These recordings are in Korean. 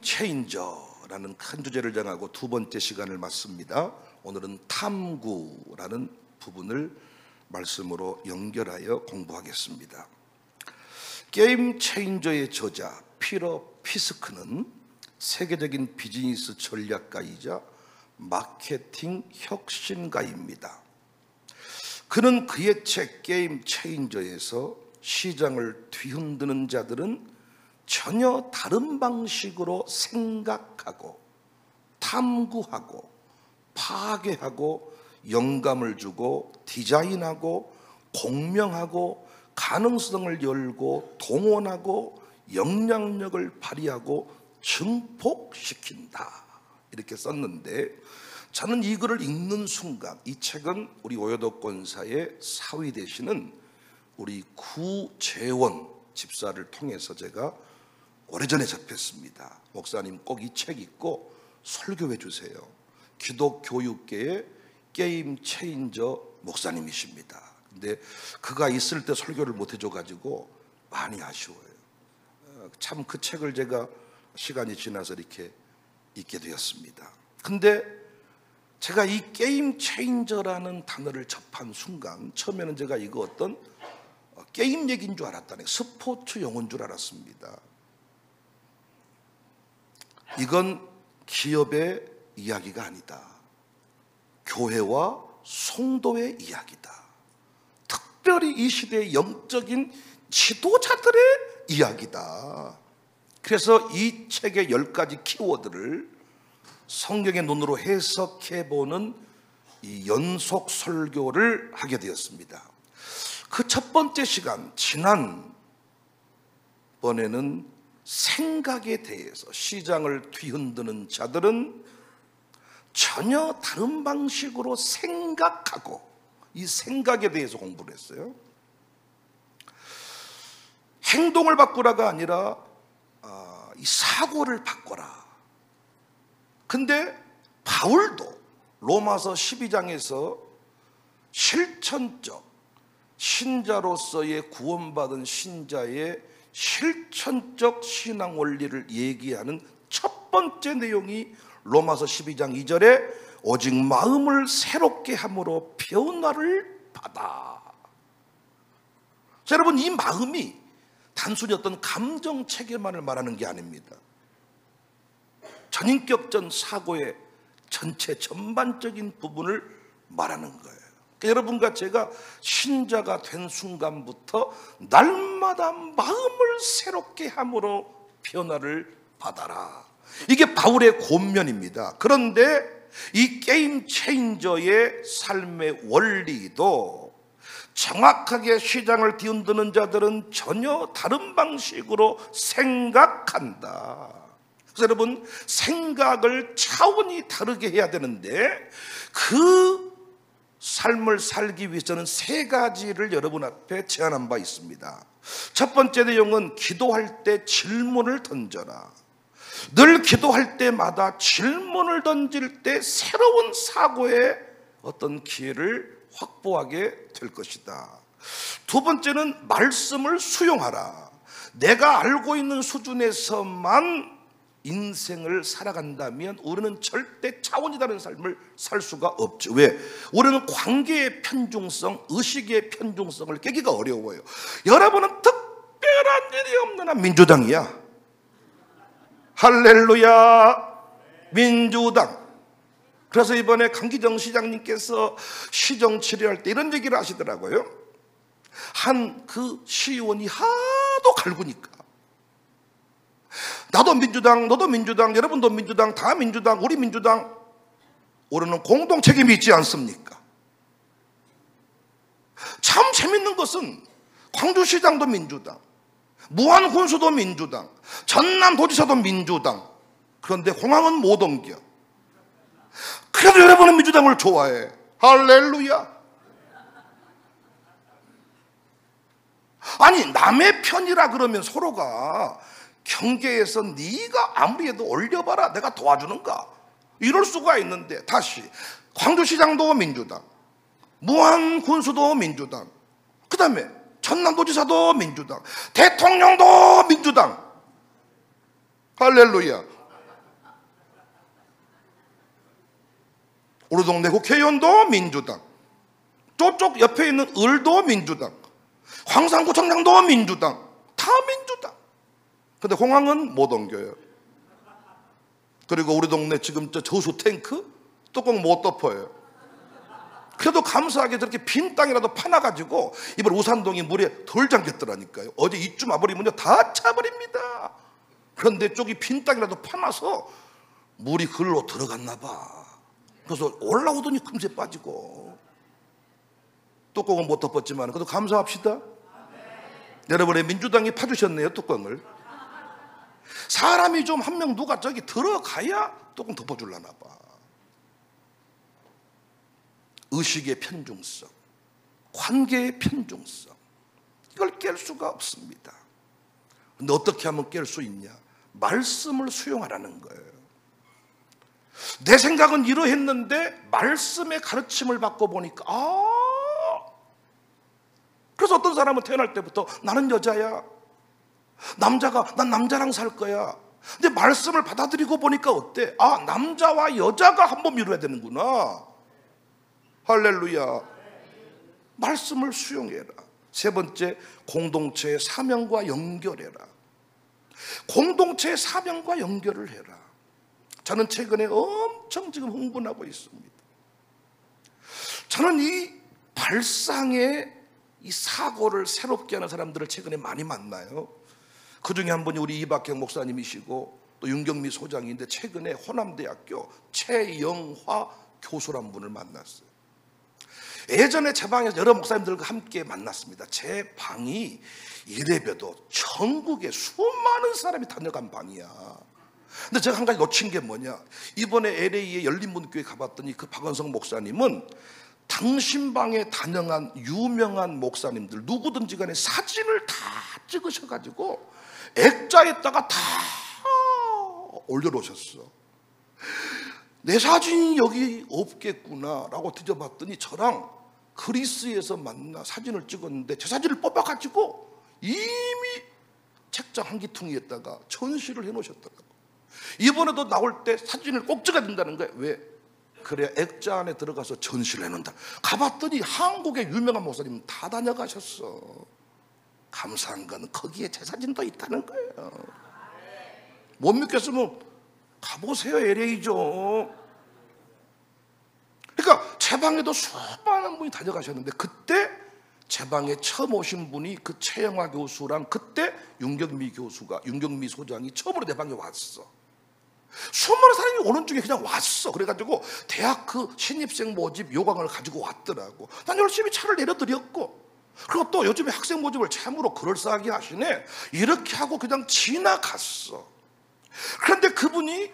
체인저라는 큰 주제를 정하고 두 번째 시간을 맞습니다. 오늘은 탐구라는 부분을 말씀으로 연결하여 공부하겠습니다. 게임 체인저의 저자 피터 피스크는 세계적인 비즈니스 전략가이자 마케팅 혁신가입니다. 그는 그의 책 게임 체인저에서 시장을 뒤흔드는 자들은 전혀 다른 방식으로 생각하고 탐구하고 파괴하고 영감을 주고 디자인하고 공명하고 가능성을 열고 동원하고 영향력을 발휘하고 증폭시킨다, 이렇게 썼는데, 저는 이 글을 읽는 순간 이 책은 우리 오여독 권사의 사위 되시는 우리 구재원 집사를 통해서 제가 오래전에 접했습니다. 목사님 꼭 이 책 읽고 설교해 주세요. 기독교육계의 게임 체인저 목사님이십니다. 근데 그가 있을 때 설교를 못 해줘가지고 많이 아쉬워요. 참 그 책을 제가 시간이 지나서 이렇게 읽게 되었습니다. 근데 제가 이 게임 체인저라는 단어를 접한 순간 처음에는 제가 이거 어떤 게임 얘기인 줄 알았다네. 스포츠 용어인 줄 알았습니다. 이건 기업의 이야기가 아니다. 교회와 성도의 이야기다. 특별히 이 시대의 영적인 지도자들의 이야기다. 그래서 이 책의 10가지 키워드를 성경의 눈으로 해석해보는 이 연속 설교를 하게 되었습니다. 그 첫 번째 시간, 지난번에는 생각에 대해서, 시장을 뒤흔드는 자들은 전혀 다른 방식으로 생각하고, 이 생각에 대해서 공부를 했어요. 행동을 바꾸라가 아니라 이 사고를 바꿔라. 근데 바울도 로마서 12장에서 실천적 신자로서의 구원받은 신자의 실천적 신앙 원리를 얘기하는 첫 번째 내용이 로마서 12장 2절에 오직 마음을 새롭게 함으로 변화를 받아. 자, 여러분, 이 마음이 단순히 어떤 감정 체계만을 말하는 게 아닙니다. 전인격전 사고의 전체 전반적인 부분을 말하는 거예요. 그러니까 여러분과 제가 신자가 된 순간부터 날마다 마음을 새롭게 함으로 변화를 받아라. 이게 바울의 권면입니다. 그런데 이 게임 체인저의 삶의 원리도 정확하게 시장을 뒤흔드는 자들은 전혀 다른 방식으로 생각한다. 그래서 여러분, 생각을 차원이 다르게 해야 되는데 그 삶을 살기 위해서는 3가지를 여러분 앞에 제안한 바 있습니다. 첫 번째 내용은 기도할 때 질문을 던져라. 늘 기도할 때마다 질문을 던질 때 새로운 사고의 어떤 기회를 확보하게 될 것이다. 두 번째는 말씀을 수용하라. 내가 알고 있는 수준에서만 인생을 살아간다면 우리는 절대 차원이 다른 삶을 살 수가 없죠. 왜? 우리는 관계의 편중성, 의식의 편중성을 깨기가 어려워요. 여러분은 특별한 일이 없는 한 민주당이야. 할렐루야, 민주당. 그래서 이번에 강기정 시장님께서 시정 치료할 때 이런 얘기를 하시더라고요. 한 그 시의원이 하도 갈구니까 나도 민주당, 너도 민주당, 여러분도 민주당, 다 민주당, 우리 민주당, 우리는 공동 책임이 있지 않습니까? 참 재밌는 것은 광주시장도 민주당, 무안군수도 민주당, 전남도지사도 민주당. 그런데 공항은 못 옮겨. 그래도 여러분은 민주당을 좋아해. 할렐루야. 아니, 남의 편이라 그러면 서로가 경계에서 네가 아무리 해도 올려봐라, 내가 도와주는가, 이럴 수가 있는데, 다시 광주시장도 민주당, 무안군수도 민주당, 그 다음에 전남도지사도 민주당, 대통령도 민주당. 할렐루야. 우리 동네 국회의원도 민주당, 저쪽 옆에 있는 을도 민주당, 황산구청장도 민주당, 다 민주당. 근데 공항은 못 옮겨요. 그리고 우리 동네 지금 저 저수 탱크 뚜껑 못 덮어요. 그래도 감사하게 저렇게 빈 땅이라도 파놔가지고 이번 우산동이 물에 덜 잠겼더라니까요. 어제 이쯤 와버리면요 다 차버립니다. 그런데 저기 빈 땅이라도 파놔서 물이 글로 들어갔나 봐. 그래서 올라오더니 금세 빠지고. 뚜껑은 못 덮었지만 그래도 감사합시다. 여러분의 민주당이 파주셨네요, 뚜껑을. 사람이 좀 한 명 누가 저기 들어가야 뚜껑 덮어주려나 봐. 의식의 편중성, 관계의 편중성, 이걸 깰 수가 없습니다. 근데 어떻게 하면 깰 수 있냐? 말씀을 수용하라는 거예요. 내 생각은 이러했는데 말씀의 가르침을 받고 보니까 그래서 어떤 사람은 태어날 때부터 나는 여자야, 난 남자랑 살 거야. 근데 말씀을 받아들이고 보니까 어때? 남자와 여자가 한 몸 이루어야 되는구나. 할렐루야. 말씀을 수용해라. 세 번째, 공동체의 사명과 연결해라. 공동체의 사명과 연결을 해라. 저는 최근에 엄청 지금 흥분하고 있습니다. 저는 이 발상의 이 사고를 새롭게 하는 사람들을 최근에 많이 만나요. 그 중에 한 분이 우리 이박경 목사님이시고 또 윤경미 소장인데 최근에 호남대학교 최영화 교수란 분을 만났어요. 예전에 제 방에서 여러 목사님들과 함께 만났습니다. 제 방이 이래봬도 전국에 수많은 사람이 다녀간 방이야. 근데 제가 한 가지 놓친 게 뭐냐, 이번에 LA에 열린문교회 가봤더니 그 박원성 목사님은 당신 방에 다녀간 유명한 목사님들 누구든지 간에 사진을 다 찍으셔가지고 액자에다가 다 올려놓으셨어. 내 사진이 여기 없겠구나 라고 뒤져봤더니 저랑 그리스에서 만나 사진을 찍었는데 제 사진을 뽑아가지고 이미 책장 한 기퉁이에다가 전시를 해놓으셨더라고요. 이번에도 나올 때 사진을 꼭 찍어야 된다는 거예요. 왜? 그래야 액자 안에 들어가서 전시를 해놓는다. 가봤더니 한국의 유명한 목사님 다 다녀가셨어. 감사한 건 거기에 제 사진도 있다는 거예요. 못 믿겠으면 가보세요. LA죠. 그러니까 제 방에도 수많은 분이 다녀가셨는데 그때 제 방에 처음 오신 분이 그 최영화 교수랑 그때 윤경미 소장이 처음으로 내 방에 왔어. 수많은 사람이 오는 중에 그냥 왔어. 그래가지고 대학 그 신입생 모집 요강을 가지고 왔더라고. 난 열심히 차를 내려드렸고, 그리고 또 요즘에 학생 모집을 참으로 그럴싸하게 하시네. 이렇게 하고 그냥 지나갔어. 그런데 그분이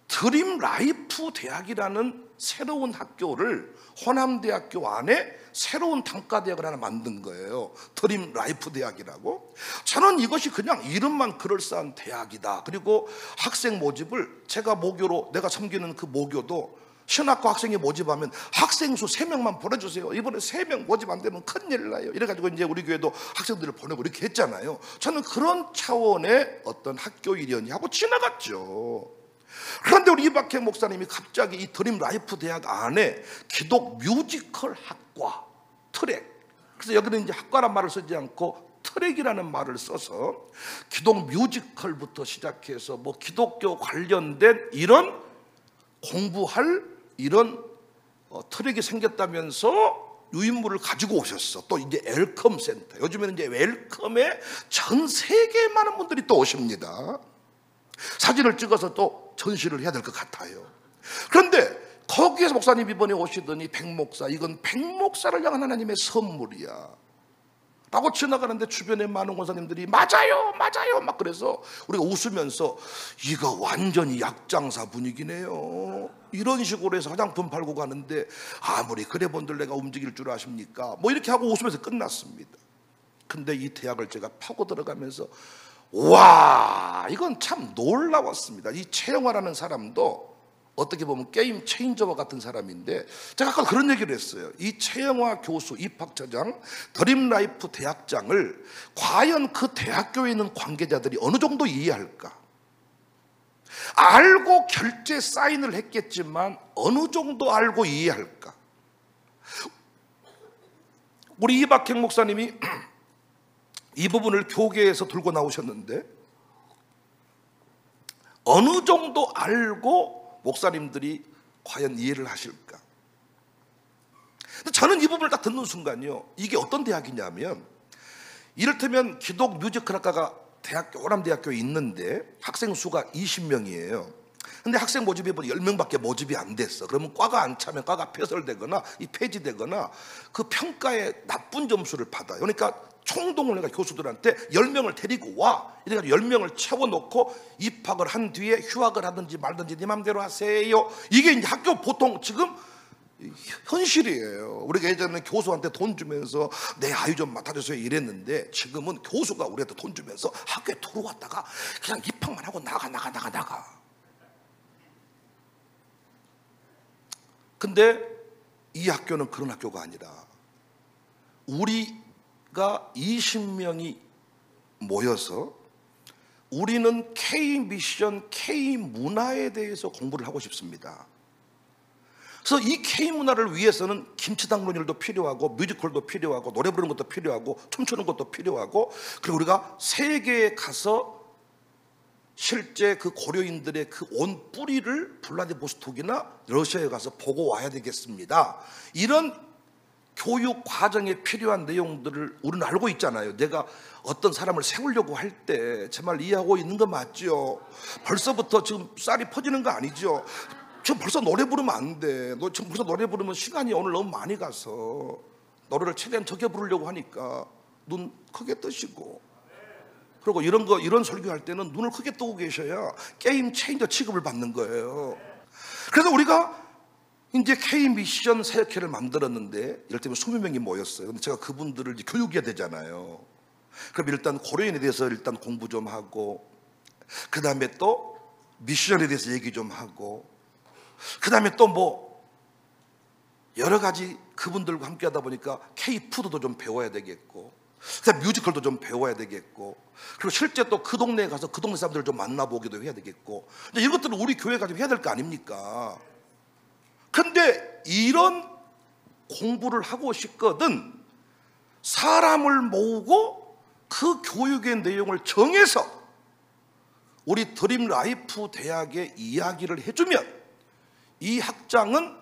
드림 라이프 대학이라는 새로운 학교를 호남대학교 안에 새로운 단과대학을 하나 만든 거예요. 드림 라이프 대학이라고. 저는 이것이 그냥 이름만 그럴싸한 대학이다. 그리고 학생 모집을 제가 모교로, 내가 섬기는 그 모교도 신학과 학생이 모집하면 학생 수 3명만 보내주세요. 이번에 3명 모집 안 되면 큰일 나요. 이래가지고 이제 우리 교회도 학생들을 보내고 이렇게 했잖아요. 저는 그런 차원의 어떤 학교 일이었니 하고 지나갔죠. 그런데 우리 이박혜 목사님이 갑자기 이 드림 라이프 대학 안에 기독 뮤지컬 학과 트랙, 그래서 여기는 이제 학과란 말을 쓰지 않고 트랙이라는 말을 써서 기독 뮤지컬부터 시작해서 뭐 기독교 관련된 이런 공부할 이런 트랙이 생겼다면서 유인물을 가지고 오셨어. 또 이제 웰컴 센터, 요즘에는 이제 웰컴에 전 세계 많은 분들이 또 오십니다. 사진을 찍어서 또 전시를 해야 될 것 같아요. 그런데 거기에서 목사님 이번에 오시더니 백목사, 이건 백목사를 향한 하나님의 선물이야 라고 지나가는데 주변에 많은 권사님들이 맞아요 막 그래서 우리가 웃으면서 이거 완전히 약장사 분위기네요. 이런 식으로 해서 화장품 팔고 가는데 아무리 그래 본들 내가 움직일 줄 아십니까? 뭐 이렇게 하고 웃으면서 끝났습니다. 근데 이 대학을 제가 파고 들어가면서 와, 이건 참 놀라웠습니다. 이 최영화라는 사람도 어떻게 보면 게임 체인저와 같은 사람인데, 제가 아까 그런 얘기를 했어요. 이 최영화 교수 입학처장, 드림라이프 대학장을 과연 그 대학교에 있는 관계자들이 어느 정도 이해할까? 알고 결제 사인을 했겠지만 어느 정도 알고 이해할까? 우리 이박행 목사님이 이 부분을 교계에서 들고 나오셨는데, 어느 정도 알고 목사님들이 과연 이해를 하실까? 근데 저는 이 부분을 딱 듣는 순간요, 이게 어떤 대학이냐면, 이를테면 기독 뮤지컬학과가 호남대학교에 있는데 학생 수가 20명이에요. 근데 학생 모집해 보니 10명밖에 모집이 안 됐어. 그러면 과가 안 차면 과가 폐설되거나 폐지되거나 그 평가에 나쁜 점수를 받아요. 그러니까 총동을 내가 교수들한테 10명을 데리고 와, 이래가지고 10명을 채워놓고 입학을 한 뒤에 휴학을 하든지 말든지 네 맘대로 하세요. 이게 이제 학교 보통 지금 현실이에요. 우리가 예전에 교수한테 돈 주면서 내 아이 좀 맡아주세요 이랬는데, 지금은 교수가 우리한테 돈 주면서 학교에 들어왔다가 그냥 입학만 하고 나가. 근데 이 학교는 그런 학교가 아니라, 우리가 20명이 모여서 우리는 K미션, K문화에 대해서 공부를 하고 싶습니다. 그래서 이 K문화를 위해서는 김치당근율도 필요하고, 뮤지컬도 필요하고, 노래 부르는 것도 필요하고, 춤추는 것도 필요하고, 그리고 우리가 세계에 가서 실제 그 고려인들의 그 온 뿌리를 블라디보스톡이나 러시아에 가서 보고 와야 되겠습니다. 이런 교육 과정에 필요한 내용들을 우리는 알고 있잖아요. 내가 어떤 사람을 세우려고 할 때 제 말 이해하고 있는 거 맞죠? 벌써부터 지금 쌀이 퍼지는 거 아니죠? 지금 벌써 노래 부르면 안 돼. 너 지금 벌써 노래 부르면 시간이 오늘 너무 많이 가서 노래를 최대한 적게 부르려고 하니까 눈 크게 뜨시고, 그리고 이런 설교할 때는 눈을 크게 뜨고 계셔야 게임 체인저 취급을 받는 거예요. 그래서 우리가 이제 K미션 사역회를 만들었는데, 이를테면 20명이 모였어요. 근데 제가 그분들을 이제 교육해야 되잖아요. 그럼 일단 고려인에 대해서 일단 공부 좀 하고, 그 다음에 또 미션에 대해서 얘기 좀 하고, 그 다음에 또 뭐 여러 가지 그분들과 함께 하다 보니까 K푸드도 좀 배워야 되겠고, 그다음에 뮤지컬도 좀 배워야 되겠고, 그리고 실제 또 그 동네에 가서 그 동네 사람들을 좀 만나보기도 해야 되겠고, 이것들은 우리 교회가 좀 해야 될 거 아닙니까? 근데 이런 공부를 하고 싶거든 사람을 모으고 그 교육의 내용을 정해서 우리 드림라이프 대학에 이야기를 해주면, 이 학장은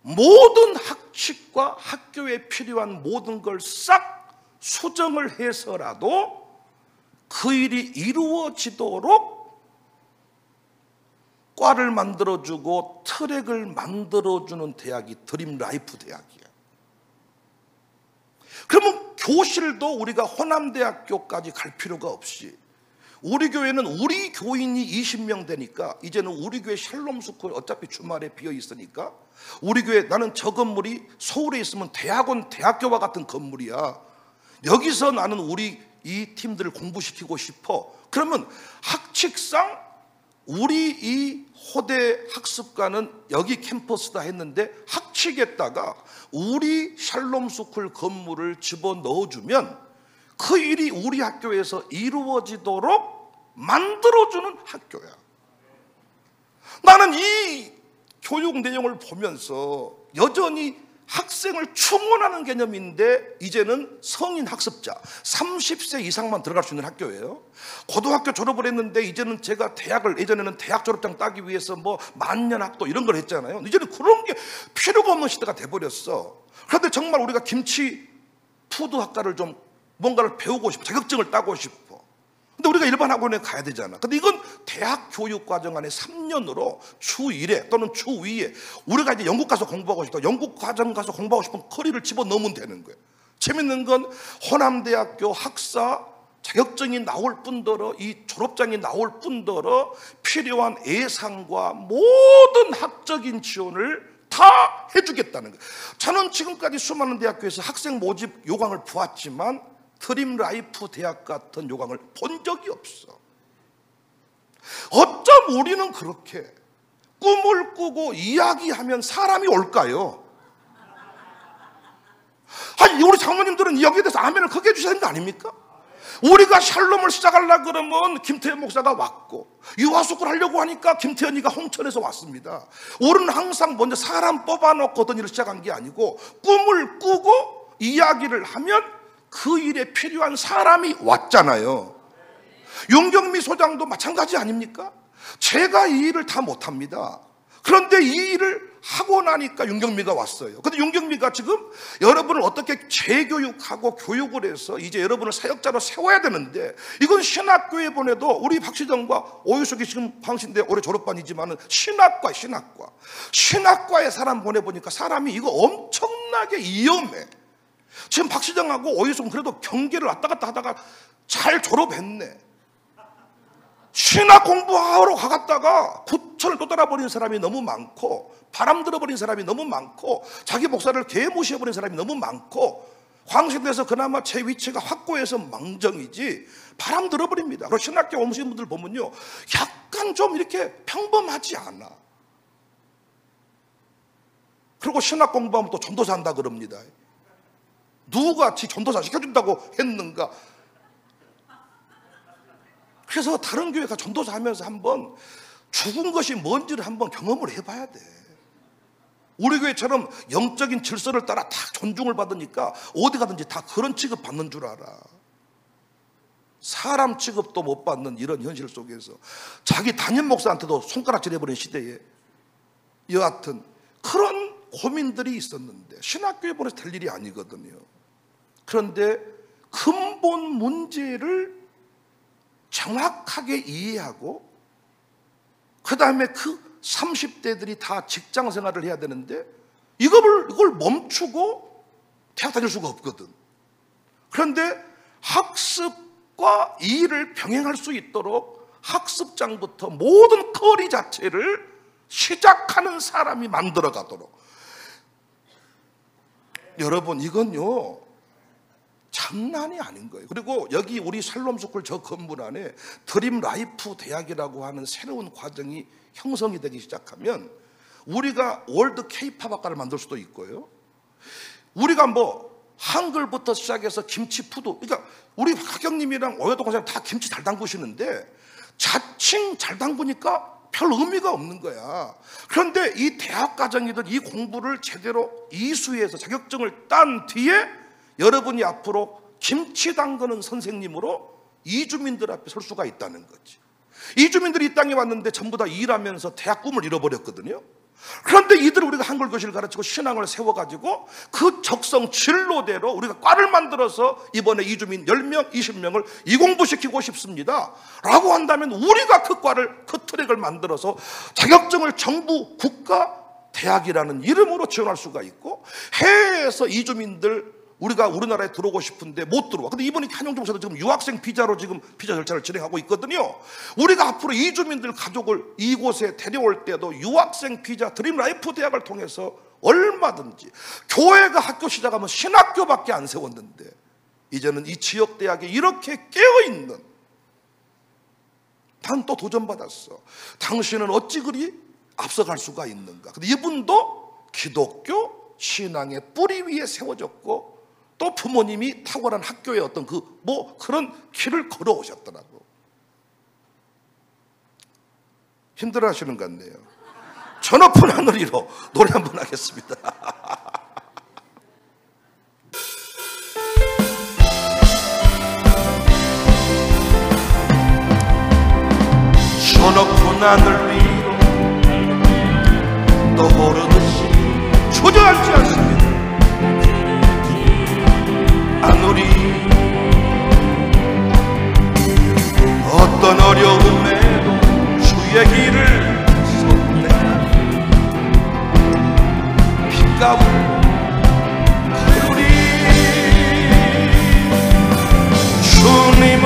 모든 학칙과 학교에 필요한 모든 걸 싹 수정을 해서라도 그 일이 이루어지도록 과를 만들어주고 트랙을 만들어주는 대학이 드림라이프 대학이에요. 그러면 교실도 우리가 호남대학교까지 갈 필요가 없이, 우리 교회는 우리 교인이 20명 되니까 이제는 우리 교회 샬롬스쿨 어차피 주말에 비어 있으니까, 우리 교회, 나는 저 건물이 서울에 있으면 대학원, 대학교와 같은 건물이야. 여기서 나는 우리 이 팀들을 공부시키고 싶어. 그러면 학칙상 우리 이 호대 학습관은 여기 캠퍼스다 했는데, 학칙에다가 우리 샬롬스쿨 건물을 집어넣어주면 그 일이 우리 학교에서 이루어지도록 만들어주는 학교야. 나는 이 교육 내용을 보면서 여전히 학생을 충원하는 개념인데, 이제는 성인 학습자 30세 이상만 들어갈 수 있는 학교예요. 고등학교 졸업을 했는데 이제는 제가 대학을, 예전에는 대학 졸업장 따기 위해서 뭐 만년학도 이런 걸 했잖아요. 이제는 그런 게 필요가 없는 시대가 돼버렸어. 그런데 정말 우리가 김치 푸드 학과를 좀 뭔가를 배우고 싶어, 자격증을 따고 싶어. 근데 우리가 일반 학원에 가야 되잖아. 근데 이건 대학 교육 과정 안에 3년으로 주 1회 또는 주 2회 우리가 이제 영국 가서 공부하고 싶다, 영국 과정 가서 공부하고 싶은 커리를 집어넣으면 되는 거예요. 재밌는 건 호남대학교 학사 자격증이 나올 뿐더러, 이 졸업장이 나올 뿐더러 필요한 예산과 모든 학적인 지원을 다 해주겠다는 거예요. 저는 지금까지 수많은 대학교에서 학생 모집 요강을 보았지만 드림라이프 대학 같은 요강을 본 적이 없어. 어쩜 우리는 그렇게 꿈을 꾸고 이야기하면 사람이 올까요? 아니, 우리 장모님들은 여기에 대해서 아멘을 크게 해주셔야 되는 거 아닙니까? 우리가 샬롬을 시작하려고 그러면 김태현 목사가 왔고, 유아숙을 하려고 하니까 김태현이가 홍천에서 왔습니다. 우리는 항상 먼저 사람 뽑아놓고 어떤 일을 시작한 게 아니고, 꿈을 꾸고 이야기를 하면 그 일에 필요한 사람이 왔잖아요. 윤경미 소장도 마찬가지 아닙니까? 제가 이 일을 다 못합니다. 그런데 이 일을 하고 나니까 윤경미가 왔어요. 근데 윤경미가 지금 여러분을 어떻게 재교육하고 교육을 해서 이제 여러분을 사역자로 세워야 되는데, 이건 신학교에 보내도 우리 박시정과 오유숙이 지금 방신대 올해 졸업반이지만은 신학과에 사람 보내보니까 사람이 이거 엄청나게 위험해. 지금 박시정하고 오유숙은 그래도 경계를 왔다 갔다 하다가 잘 졸업했네. 신학 공부하러 가갔다가 구천을 또 따라버린 사람이 너무 많고, 바람 들어버린 사람이 너무 많고, 자기 목사를 개무시해버린 사람이 너무 많고, 광신대에서 그나마 제 위치가 확고해서 망정이지 바람 들어버립니다. 그리고 신학교 오신 분들 보면요, 약간 좀 이렇게 평범하지 않아. 그리고 신학 공부하면 또 전도사 한다 그럽니다. 누가 지 전도사 시켜준다고 했는가? 그래서 다른 교회가 전도사 하면서 한번 죽은 것이 뭔지를 한번 경험을 해봐야 돼. 우리 교회처럼 영적인 질서를 따라 다 존중을 받으니까 어디 가든지 다 그런 취급 받는 줄 알아. 사람 취급도 못 받는 이런 현실 속에서 자기 담임 목사한테도 손가락질 해버린 시대에 여하튼 그런 고민들이 있었는데, 신학교에 보내서 될 일이 아니거든요. 그런데 근본 문제를 정확하게 이해하고, 그 다음에 그 30대들이 다 직장 생활을 해야 되는데 이걸 멈추고 대학 다닐 수가 없거든. 그런데 학습과 일을 병행할 수 있도록 학습장부터 모든 커리 자체를 시작하는 사람이 만들어 가도록. 여러분, 이건요 장난이 아닌 거예요. 그리고 여기 우리 샬롬스쿨 저 건물 안에 드림 라이프 대학이라고 하는 새로운 과정이 형성이 되기 시작하면 우리가 월드 K-팝 학과를 만들 수도 있고요, 우리가 뭐 한글부터 시작해서 김치 푸드, 그러니까 우리 박경님이랑 오여도 권사님 다 김치 잘 담그시는데 자칭 잘 담그니까 별 의미가 없는 거야. 그런데 이 대학 과정이든 이 공부를 제대로 이수해서 자격증을 딴 뒤에 여러분이 앞으로 김치 담그는 선생님으로 이주민들 앞에 설 수가 있다는 거지. 이주민들이 이 땅에 왔는데 전부 다 일하면서 대학 꿈을 잃어버렸거든요. 그런데 이들 우리가 한글 교실을 가르치고 신앙을 세워가지고 그 적성 진로대로 우리가 과를 만들어서 이번에 이주민 10명, 20명을 이공부시키고 싶습니다 라고 한다면, 우리가 그 과를, 그 트랙을 만들어서 자격증을 정부, 국가, 대학이라는 이름으로 지원할 수가 있고, 해외에서 이주민들 우리가 우리나라에 들어오고 싶은데 못 들어와. 근데 이번에 한영종 목사도 지금 유학생 비자로 지금 비자 절차를 진행하고 있거든요. 우리가 앞으로 이주민들 가족을 이곳에 데려올 때도 유학생 비자 드림 라이프 대학을 통해서 얼마든지, 교회가 학교 시작하면 신학교밖에 안 세웠는데 이제는 이 지역 대학에 이렇게 깨어있는, 난 또 도전받았어. 당신은 어찌 그리 앞서갈 수가 있는가. 근데 이분도 기독교 신앙의 뿌리 위에 세워졌고, 또 부모님이 탁월한 학교의 어떤 그런 길을 걸어오셨더라고. 힘들어 하시는 것 같네요. 저 높은 하늘 위로 노래 한번 하겠습니다. 저 높은 하늘 위로 떠오르듯이 주저앉지 않습니다. 하늘이 어떤 어려움에도 주의 길을 섰네. 빛가운 하늘이 주님을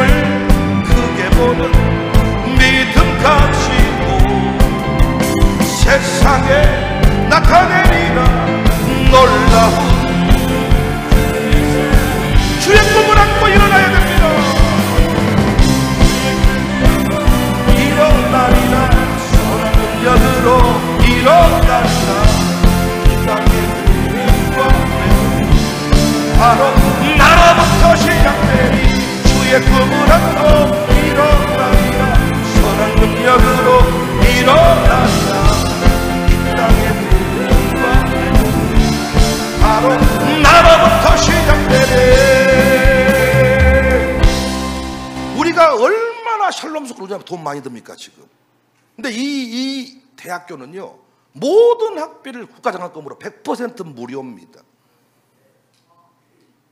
크게 보는 믿음 가지고 세상에 나타내리라 놀라운 주의 꿈을 안고 일어나야 됩니다. 일어나리라, 손 들려 들어 일어나리라. 이 땅에 얼마나 샬롬 스쿨 돈 많이 듭니까 지금. 근데 이 대학교는요, 모든 학비를 국가장학금으로 100% 무료입니다.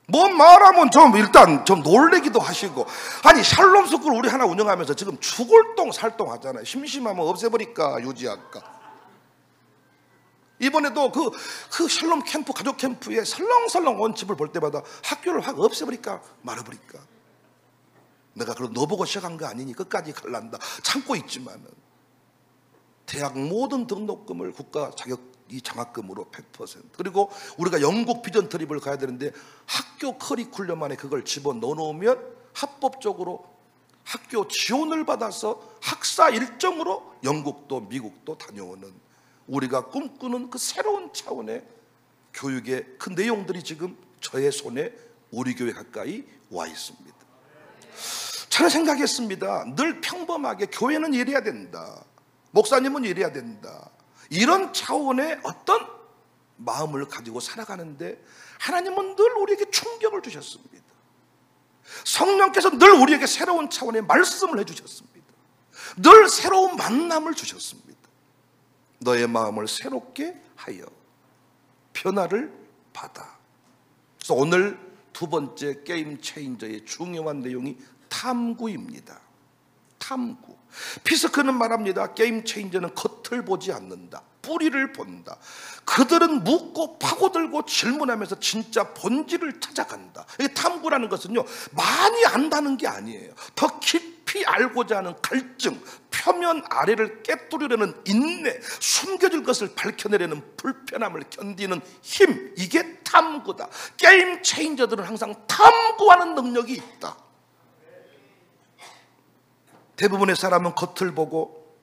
뭐 말하면 좀 일단 좀 놀래기도 하시고, 아니 샬롬 스쿨 우리 하나 운영하면서 지금 죽을 똥 살똥 하잖아요. 심심하면 없애버릴까 유지할까. 이번에도 그 샬롬 캠프, 가족 캠프에 설렁설렁 온 집을 볼 때마다 학교를 확 없애버릴까 말아버릴까. 내가 그럼 너 보고 시작한 거 아니니 끝까지 갈란다 참고 있지만은, 대학 모든 등록금을 국가 이 장학금으로 100%. 그리고 우리가 영국 비전 트립을 가야 되는데 학교 커리큘럼 안에 그걸 집어넣어 놓으면 합법적으로 학교 지원을 받아서 학사 일정으로 영국도 미국도 다녀오는, 우리가 꿈꾸는 그 새로운 차원의 교육의 그 내용들이 지금 저의 손에 우리 교회 가까이 와 있습니다. 저는 생각했습니다. 늘 평범하게 교회는 이래야 된다, 목사님은 이래야 된다, 이런 차원의 어떤 마음을 가지고 살아가는데 하나님은 늘 우리에게 충격을 주셨습니다. 성령께서 늘 우리에게 새로운 차원의 말씀을 해주셨습니다. 늘 새로운 만남을 주셨습니다. 너의 마음을 새롭게 하여 변화를 받아. 그래서 오늘 두 번째 게임 체인저의 중요한 내용이 탐구입니다. 탐구. 피스크는 말합니다. 게임 체인저는 겉을 보지 않는다, 뿌리를 본다. 그들은 묻고 파고들고 질문하면서 진짜 본질을 찾아간다. 이 탐구라는 것은요, 많이 안다는 게 아니에요. 더 깊이 알고자 하는 갈증, 표면 아래를 깨뜨리려는 인내, 숨겨질 것을 밝혀내려는 불편함을 견디는 힘, 이게 탐구다. 게임 체인저들은 항상 탐구하는 능력이 있다. 대부분의 사람은 겉을 보고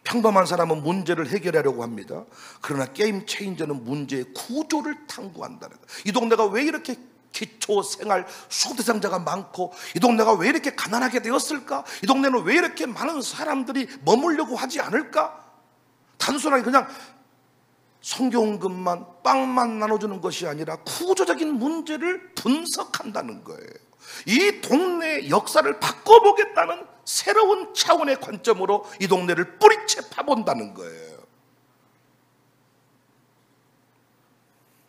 평범한 사람은 문제를 해결하려고 합니다. 그러나 게임 체인저는 문제의 구조를 탐구한다는 거예요. 이 동네가 왜 이렇게 기초생활 수급대상자가 많고, 이 동네가 왜 이렇게 가난하게 되었을까? 이 동네는 왜 이렇게 많은 사람들이 머물려고 하지 않을까? 단순하게 그냥 성경금만 빵만 나눠주는 것이 아니라 구조적인 문제를 분석한다는 거예요. 이 동네의 역사를 바꿔보겠다는 새로운 차원의 관점으로 이 동네를 뿌리채 파본다는 거예요.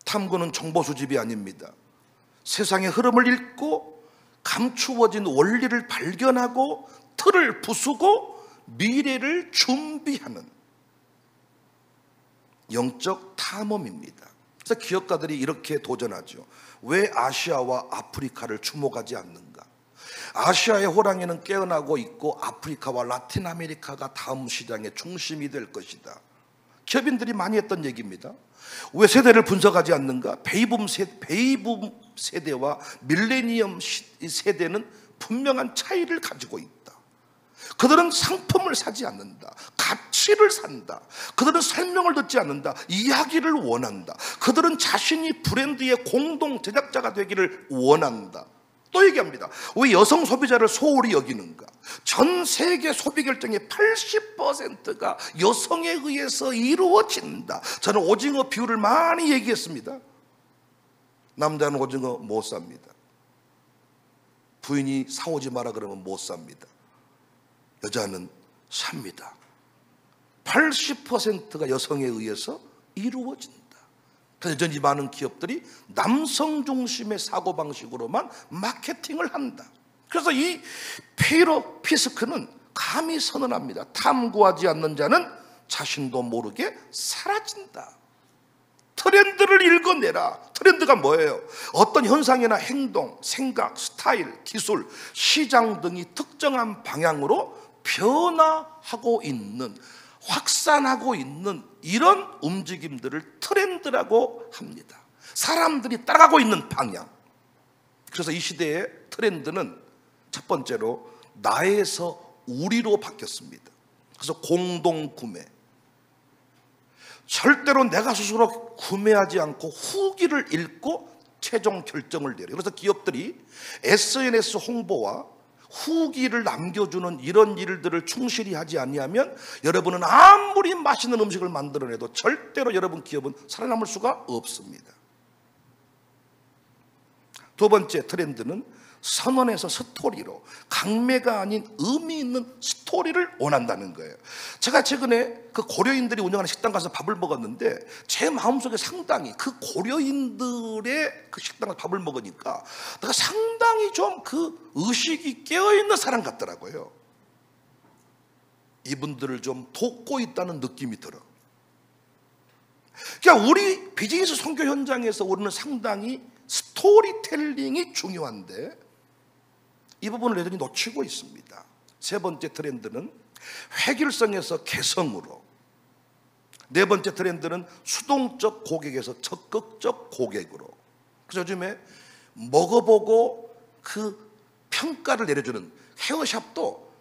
탐구는 정보 수집이 아닙니다. 세상의 흐름을 읽고 감추어진 원리를 발견하고 틀을 부수고 미래를 준비하는 영적 탐험입니다. 그래서 기업가들이 이렇게 도전하죠. 왜 아시아와 아프리카를 주목하지 않는가? 아시아의 호랑이는 깨어나고 있고 아프리카와 라틴 아메리카가 다음 시장의 중심이 될 것이다. 기업인들이 많이 했던 얘기입니다. 왜 세대를 분석하지 않는가? 베이붐 세대와 밀레니엄 세대는 분명한 차이를 가지고 있다. 그들은 상품을 사지 않는다, 가치를 산다. 그들은 설명을 듣지 않는다, 이야기를 원한다. 그들은 자신이 브랜드의 공동 제작자가 되기를 원한다. 또 얘기합니다. 왜 여성 소비자를 소홀히 여기는가? 전 세계 소비 결정의 80%가 여성에 의해서 이루어진다. 저는 오징어 비유를 많이 얘기했습니다. 남자는 오징어 못 삽니다. 부인이 사오지 마라 그러면 못 삽니다. 여자는 삽니다. 80%가 여성에 의해서 이루어진다. 그래서 여전히 많은 기업들이 남성 중심의 사고방식으로만 마케팅을 한다. 그래서 이 페이로 피스크는 감히 선언합니다. 탐구하지 않는 자는 자신도 모르게 사라진다. 트렌드를 읽어내라. 트렌드가 뭐예요? 어떤 현상이나 행동, 생각, 스타일, 기술, 시장 등이 특정한 방향으로 변화하고 있는, 확산하고 있는 이런 움직임들을 트렌드라고 합니다. 사람들이 따라가고 있는 방향. 그래서 이 시대의 트렌드는 첫 번째로 나에서 우리로 바뀌었습니다. 그래서 공동구매. 절대로 내가 스스로 구매하지 않고 후기를 읽고 최종 결정을 내려요. 그래서 기업들이 SNS 홍보와 후기를 남겨주는 이런 일들을 충실히 하지 아니하면 여러분은 아무리 맛있는 음식을 만들어내도 절대로 여러분 기업은 살아남을 수가 없습니다. 두 번째 트렌드는 선언에서 스토리로, 강매가 아닌 의미 있는 스토리를 원한다는 거예요. 제가 최근에 그 고려인들이 운영하는 식당 가서 밥을 먹었는데 제 마음속에 상당히 그 고려인들의 그 식당 가서 밥을 먹으니까 내가 상당히 좀 그 의식이 깨어있는 사람 같더라고요. 이분들을 좀 돕고 있다는 느낌이 들어. 그러니까 우리 비즈니스 선교 현장에서 우리는 상당히 스토리텔링이 중요한데 이 부분을 여전히 놓치고 있습니다. 세 번째 트렌드는 획일성에서 개성으로, 네 번째 트렌드는 수동적 고객에서 적극적 고객으로. 그래서 요즘에 먹어보고 그 평가를 내려주는 헤어샵도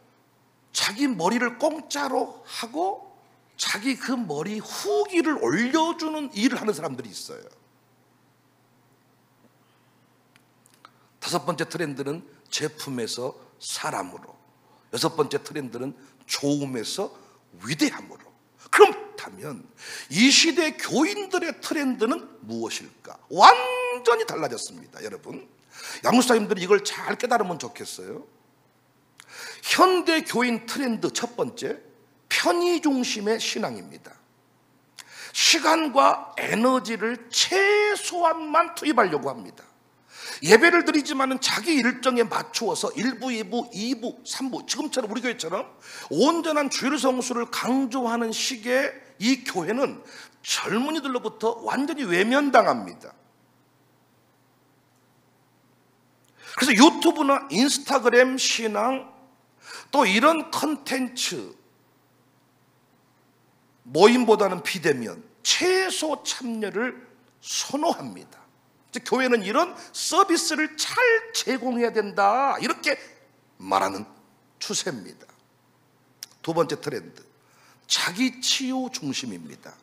자기 머리를 공짜로 하고 자기 그 머리 후기를 올려주는 일을 하는 사람들이 있어요. 다섯 번째 트렌드는 제품에서 사람으로, 여섯 번째 트렌드는 좋음에서 위대함으로. 그렇다면 이 시대 교인들의 트렌드는 무엇일까? 완전히 달라졌습니다. 여러분, 양육사님들이 이걸 잘 깨달으면 좋겠어요. 현대 교인 트렌드 첫 번째, 편의 중심의 신앙입니다. 시간과 에너지를 최소한만 투입하려고 합니다. 예배를 드리지만은 자기 일정에 맞추어서 1부, 2부, 2부, 3부, 지금처럼 우리 교회처럼 온전한 주일 성수를 강조하는 식의 이 교회는 젊은이들로부터 완전히 외면당합니다. 그래서 유튜브나 인스타그램 신앙, 또 이런 컨텐츠 모임보다는 비대면, 최소 참여를 선호합니다. 교회는 이런 서비스를 잘 제공해야 된다, 이렇게 말하는 추세입니다. 두 번째 트렌드, 자기 치유 중심입니다.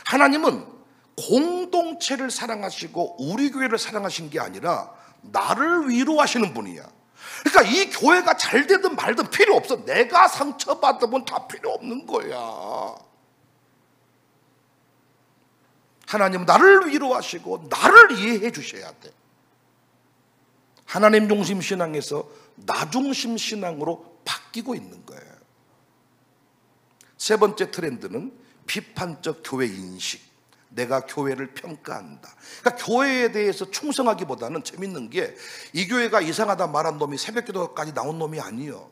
하나님은 공동체를 사랑하시고 우리 교회를 사랑하신 게 아니라 나를 위로하시는 분이야. 그러니까 이 교회가 잘 되든 말든 필요 없어. 내가 상처받으면 다 필요 없는 거야. 하나님은 나를 위로하시고 나를 이해해 주셔야 돼. 하나님 중심 신앙에서 나 중심 신앙으로 바뀌고 있는 거예요. 세 번째 트렌드는 비판적 교회 인식. 내가 교회를 평가한다. 그러니까 교회에 대해서 충성하기보다는 재밌는 게 이 교회가 이상하다 말한 놈이 새벽기도까지 나온 놈이 아니에요.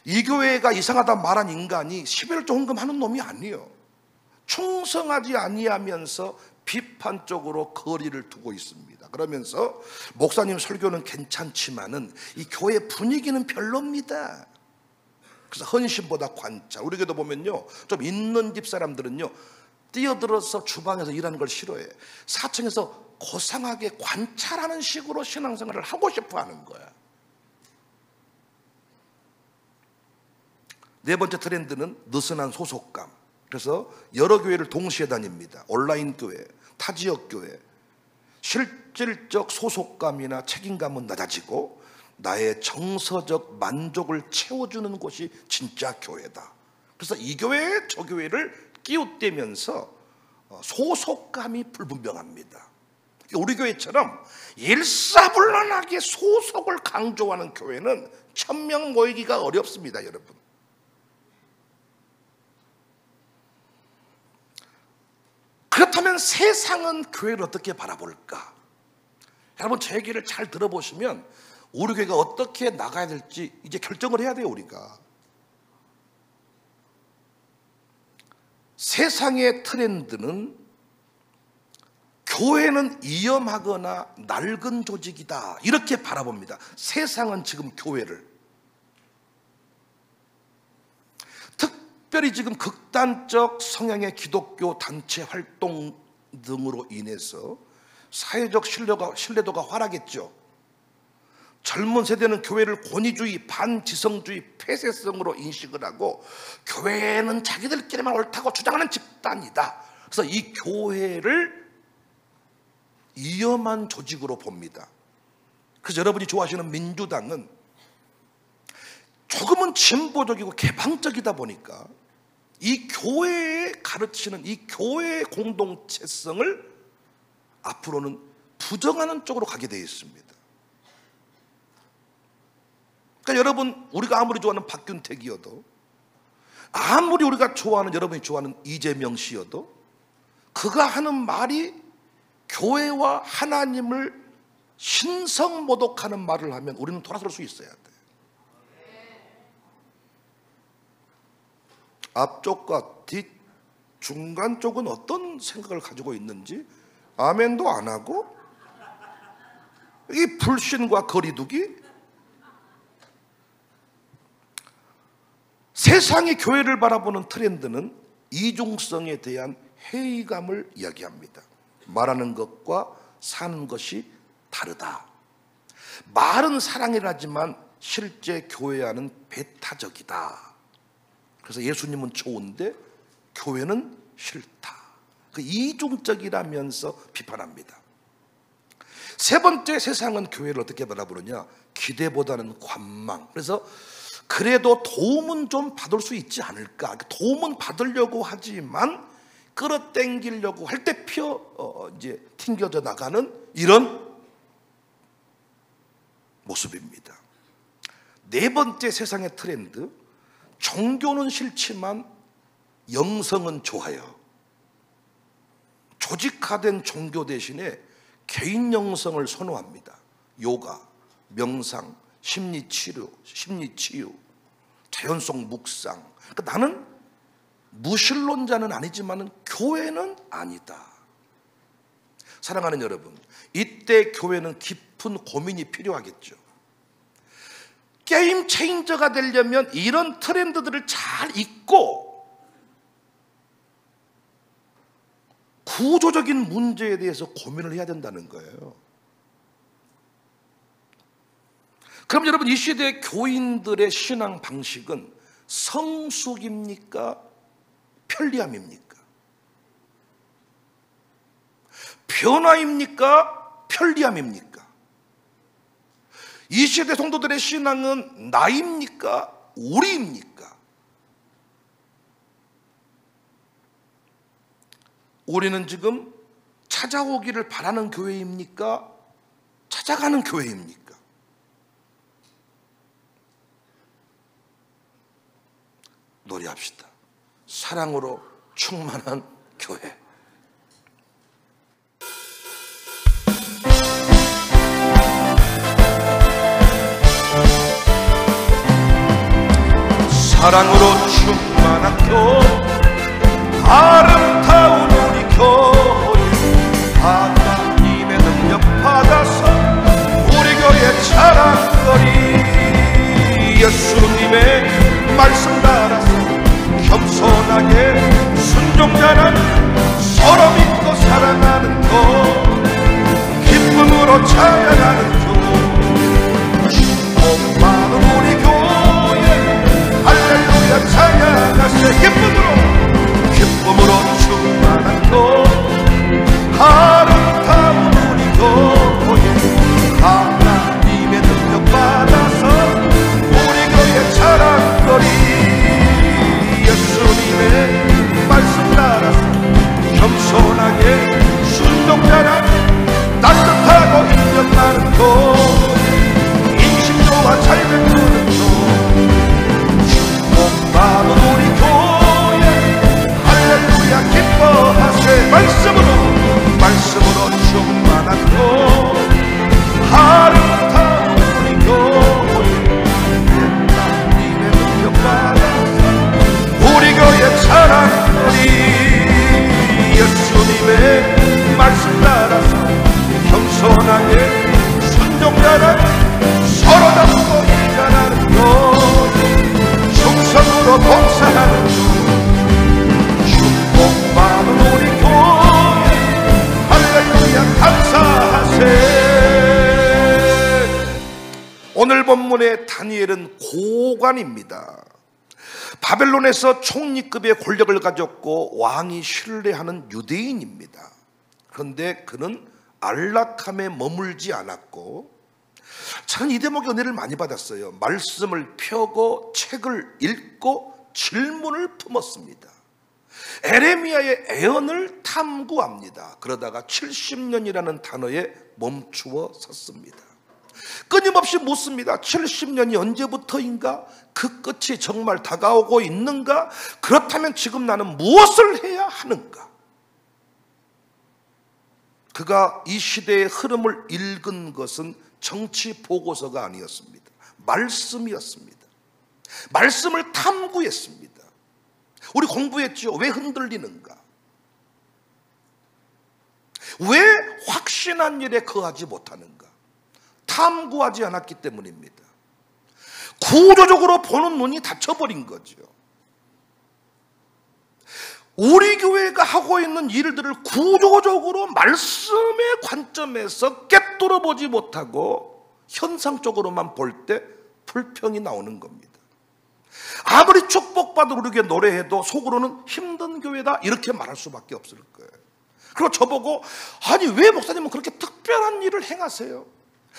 이 교회가 이상하다 말한 인간이 11조 헌금하는 놈이 아니에요. 충성하지 아니하면서 비판적으로 거리를 두고 있습니다. 그러면서 목사님 설교는 괜찮지만은 이 교회 분위기는 별로입니다. 그래서 헌신보다 관찰. 우리 교회도 보면요, 좀 있는 집 사람들은요 뛰어들어서 주방에서 일하는 걸 싫어해. 4층에서 고상하게 관찰하는 식으로 신앙생활을 하고 싶어 하는 거야. 네 번째 트렌드는 느슨한 소속감. 그래서 여러 교회를 동시에 다닙니다. 온라인 교회, 타지역 교회. 실질적 소속감이나 책임감은 낮아지고 나의 정서적 만족을 채워주는 곳이 진짜 교회다. 그래서 이 교회, 저 교회를 끼웃대면서 소속감이 불분명합니다. 우리 교회처럼 일사불란하게 소속을 강조하는 교회는 1000명 모이기가 어렵습니다, 여러분. 그렇다면 세상은 교회를 어떻게 바라볼까? 여러분, 제 얘기를 잘 들어보시면 우리 교회가 어떻게 나가야 될지 이제 결정을 해야 돼요, 우리가. 세상의 트렌드는 교회는 위험하거나 낡은 조직이다, 이렇게 바라봅니다. 세상은 지금 교회를. 특별히 지금 극단적 성향의 기독교 단체 활동 등으로 인해서 사회적 신뢰도가 하락했죠. 젊은 세대는 교회를 권위주의, 반지성주의, 폐쇄성으로 인식을 하고 교회는 자기들끼리만 옳다고 주장하는 집단이다. 그래서 이 교회를 위험한 조직으로 봅니다. 그래서 여러분이 좋아하시는 민주당은 조금은 진보적이고 개방적이다 보니까 이 교회에 가르치는 이 교회의 공동체성을 앞으로는 부정하는 쪽으로 가게 되어 있습니다. 그러니까 여러분, 우리가 아무리 좋아하는 박균택이어도, 아무리 우리가 좋아하는, 여러분이 좋아하는 이재명 씨여도, 그가 하는 말이 교회와 하나님을 신성모독하는 말을 하면 우리는 돌아설 수 있어야 돼. 앞쪽과 뒷, 중간 쪽은 어떤 생각을 가지고 있는지 아멘도 안 하고, 이 불신과 거리두기. 세상이 교회를 바라보는 트렌드는 이중성에 대한 회의감을 이야기합니다. 말하는 것과 사는 것이 다르다. 말은 사랑이라지만 실제 교회와는 배타적이다. 그래서 예수님은 좋은데 교회는 싫다. 그 이중적이라면서 비판합니다. 세 번째, 세상은 교회를 어떻게 바라보느냐? 기대보다는 관망. 그래서 그래도 도움은 좀 받을 수 있지 않을까? 도움은 받으려고 하지만 끌어당기려고 할 때 이제 튕겨져 나가는 이런 모습입니다. 네 번째, 세상의 트렌드. 종교는 싫지만 영성은 좋아요. 조직화된 종교 대신에 개인 영성을 선호합니다. 요가, 명상, 심리치료, 자연성 묵상. 그러니까 나는 무신론자는 아니지만 교회는 아니다. 사랑하는 여러분, 이때 교회는 깊은 고민이 필요하겠죠. 게임 체인저가 되려면 이런 트렌드들을 잘 읽고 구조적인 문제에 대해서 고민을 해야 된다는 거예요. 그럼 여러분, 이 시대의 교인들의 신앙 방식은 성숙입니까? 편리함입니까? 변화입니까? 편리함입니까? 이 시대 성도들의 신앙은 나입니까? 우리입니까? 우리는 지금 찾아오기를 바라는 교회입니까? 찾아가는 교회입니까? 노래합시다. 사랑으로 충만한 교회. 사랑으로 충만한 교회, 아름다운 우리 교회, 하나님의 능력 받아서 우리 교회 자랑거리. 예수님의 말씀 따라서 겸손하게 순종자는 서로 믿고 사랑하는 것, 기쁨으로 찬양하는 것, 축복 많은 우리 교회, 할렐루야 찬양하세. 기쁨으로 충만한 것, 아름다운 우리 교회, 하나님의 능력 받아서 우리 교회 자랑거리. 예수님의 말씀 따라서 겸손하게 순종자라 따뜻하고 인격 많은 것, 인심 좋아 잘 베푸는 것, 축복 받은 우리 교회, 할렐루야 기뻐하세. 말씀으로 충만한 것, 아름다운 우리 교회, 하나님의 능력 받아서 우리 교회 자랑거리. 예수님의 말씀 따라서 겸손하게 순종자라 서로 돕고 일가라는 것, 충성으로 봉사하는 것, 축복받은 우리 교회, 할렐루야 감사하세. 오늘 본문의 다니엘은 고관입니다. 바벨론에서 총리급의 권력을 가졌고 왕이 신뢰하는 유대인입니다. 그런데 그는 안락함에 머물지 않았고, 저는 이 대목에 은혜를 많이 받았어요. 말씀을 펴고 책을 읽고 질문을 품었습니다. 에레미야의 애언을 탐구합니다. 그러다가 70년이라는 단어에 멈추어 섰습니다. 끊임없이 묻습니다. 70년이 언제부터인가? 그 끝이 정말 다가오고 있는가? 그렇다면 지금 나는 무엇을 해야 하는가? 그가 이 시대의 흐름을 읽은 것은 정치 보고서가 아니었습니다. 말씀이었습니다. 말씀을 탐구했습니다. 우리 공부했죠. 왜 흔들리는가? 왜 확신한 일에 거하지 못하는가? 탐구하지 않았기 때문입니다. 구조적으로 보는 눈이 닫혀버린 거죠. 우리 교회가 하고 있는 일들을 구조적으로 말씀의 관점에서 꿰뚫어 보지 못하고 현상적으로만 볼 때 불평이 나오는 겁니다. 아무리 축복받은 우리 교회 노래해도 속으로는 힘든 교회다 이렇게 말할 수밖에 없을 거예요. 그리고 저보고 아니 왜 목사님은 그렇게 특별한 일을 행하세요?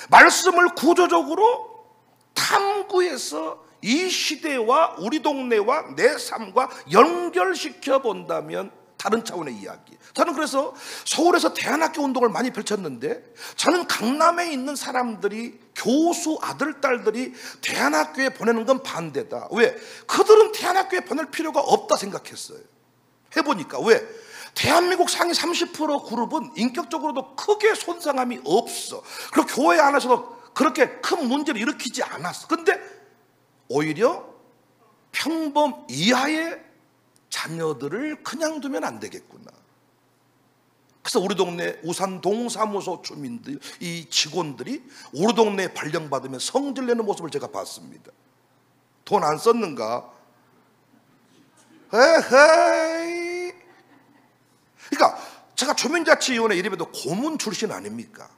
말씀을 구조적으로 탐구해서 이 시대와 우리 동네와 내 삶과 연결시켜 본다면 다른 차원의 이야기. 저는 그래서 서울에서 대안학교 운동을 많이 펼쳤는데 저는 강남에 있는 사람들이 교수 아들 딸들이 대안학교에 보내는 건 반대다. 왜? 그들은 대안학교에 보낼 필요가 없다 생각했어요. 해보니까 왜? 대한민국 상위 30% 그룹은 인격적으로도 크게 손상함이 없어. 그리고 교회 안에서도 그렇게 큰 문제를 일으키지 않았어. 근데 오히려 평범 이하의 자녀들을 그냥 두면 안 되겠구나. 그래서 우리 동네 우산 동사무소 주민들, 이 직원들이 우리 동네에 발령받으면 성질내는 모습을 제가 봤습니다. 돈 안 썼는가? 에헤이. 그러니까 제가 주민자치위원회 이름에도 고문 출신 아닙니까?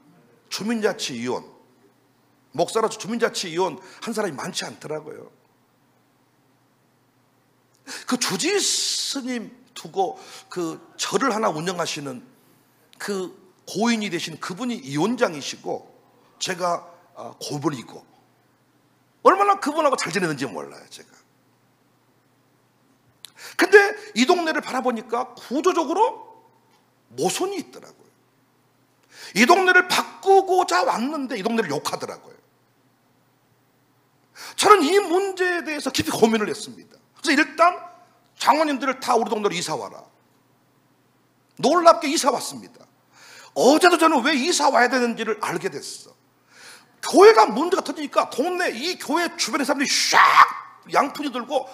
주민자치위원. 목사라서 주민자치위원 한 사람이 많지 않더라고요. 그 주지 스님 두고 그 절을 하나 운영하시는 그 고인이 되신 그분이 위원장이시고 제가 고문이고 얼마나 그분하고 잘 지내는지 몰라요 제가. 근데 이 동네를 바라보니까 구조적으로 모순이 있더라고요. 이 동네를 바꾸고자 왔는데 이 동네를 욕하더라고요. 저는 이 문제에 대해서 깊이 고민을 했습니다. 그래서 일단 장로님들을 다 우리 동네로 이사 와라. 놀랍게 이사 왔습니다. 어제도 저는 왜 이사 와야 되는지를 알게 됐어. 교회가 문제가 터지니까 동네 이 교회 주변의 사람들이 샥 양푼이 들고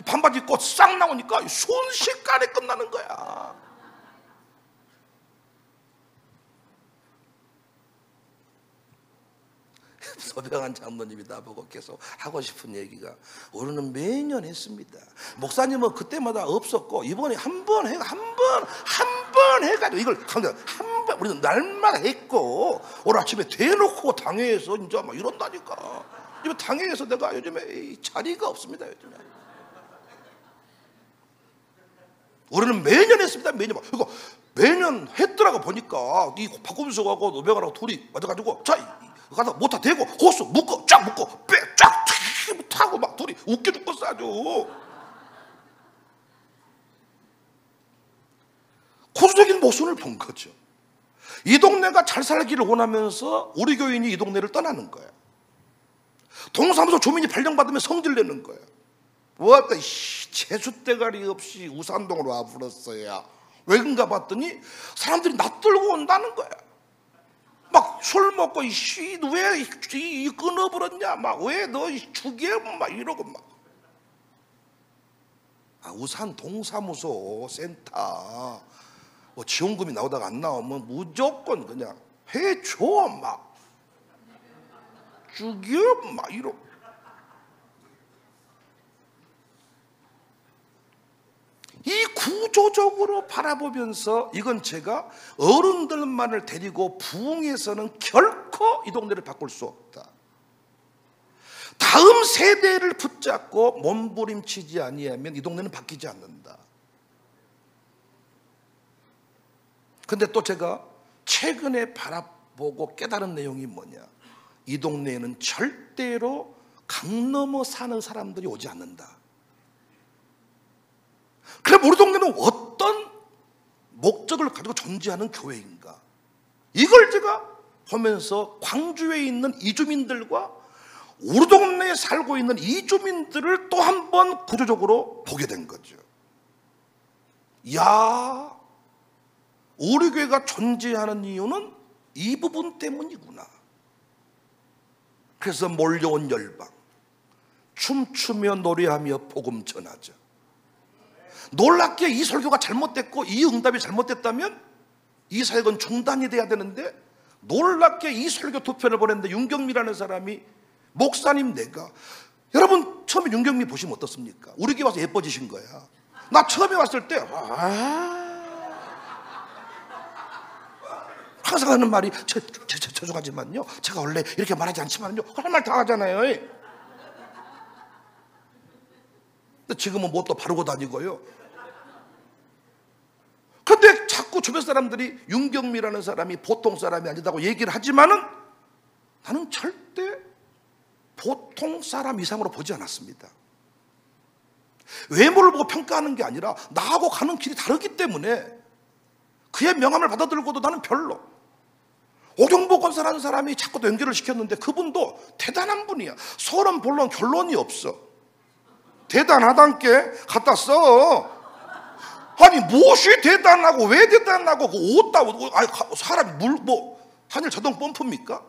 반바지 입고 싹 나오니까 순식간에 끝나는 거야. 서병한 장로님이 나보고 계속 하고 싶은 얘기가 우리는 매년 했습니다. 목사님은 그때마다 없었고 이번에 한 번 해가지고 이걸 한 번 우리는 날마다 했고 오늘 아침에 대놓고 당회에서 이제 막 이런다니까. 요즘 당회에서 내가 요즘에 자리가 없습니다. 요즘에 우리는 매년 했습니다. 매년. 그리고 매년 했더라고 보니까 이 박범수하고 노병하고 둘이 맞아가지고 자 가서 모타 대고 호수 묶어 쫙 묶어 빼쫙 타고 막 둘이 웃겨 죽겠어 아주. 구조적인 모순을 본 거죠. 이 동네가 잘 살기를 원하면서 우리 교인이 이 동네를 떠나는 거야. 동사무소 주민이 발령받으면 성질내는 거야. 뭐할까 재수대가리 없이 우산동으로 와버렸어야 왜 그런가 봤더니 사람들이 낯들고 온다는 거야. 막 술 먹고 왜 끊어버렸냐 막 왜 너 죽여 막 이러고 막 우산 동사무소 센터 뭐 지원금이 나오다가 안 나오면 무조건 그냥 해줘 막 죽여 막 이러고. 이 구조적으로 바라보면서 이건 제가 어른들만을 데리고 부흥해서는 결코 이 동네를 바꿀 수 없다. 다음 세대를 붙잡고 몸부림치지 아니하면 이 동네는 바뀌지 않는다. 근데 또 제가 최근에 바라보고 깨달은 내용이 뭐냐? 이 동네에는 절대로 강 넘어 사는 사람들이 오지 않는다. 그럼 우리 동네는 어떤 목적을 가지고 존재하는 교회인가? 이걸 제가 보면서 광주에 있는 이주민들과 우리 동네에 살고 있는 이주민들을 또 한 번 구조적으로 보게 된 거죠. 야, 우리 교회가 존재하는 이유는 이 부분 때문이구나. 그래서 몰려온 열방, 춤추며 노래하며 복음 전하자. 놀랍게 이 설교가 잘못됐고 이 응답이 잘못됐다면 이 사역은 중단이 돼야 되는데, 놀랍게 이 설교 두 편을 보냈는데 윤경미라는 사람이 목사님 내가, 여러분 처음에 윤경미 보시면 어떻습니까? 우리 교회 와서 예뻐지신 거야. 나 처음에 왔을 때 항상 하는 말이 죄송하지만요, 제가 원래 이렇게 말하지 않지만요, 할 말 다 하잖아요. 근데 지금은 뭐 또 바르고 다니고요. 그런데 자꾸 주변 사람들이 윤경미라는 사람이 보통 사람이 아니다고 얘기를 하지만은 나는 절대 보통 사람 이상으로 보지 않았습니다. 외모를 보고 평가하는 게 아니라 나하고 가는 길이 다르기 때문에 그의 명함을 받아들고도 나는 별로. 오경복 권사라는 사람이 자꾸 또 연결을 시켰는데 그분도 대단한 분이야. 서론 본론 결론이 없어. 대단하단께 갖다 써. 아니 무엇이 대단하고 왜 대단하고 그 옷다, 사람이 하늘 자동 펌프입니까?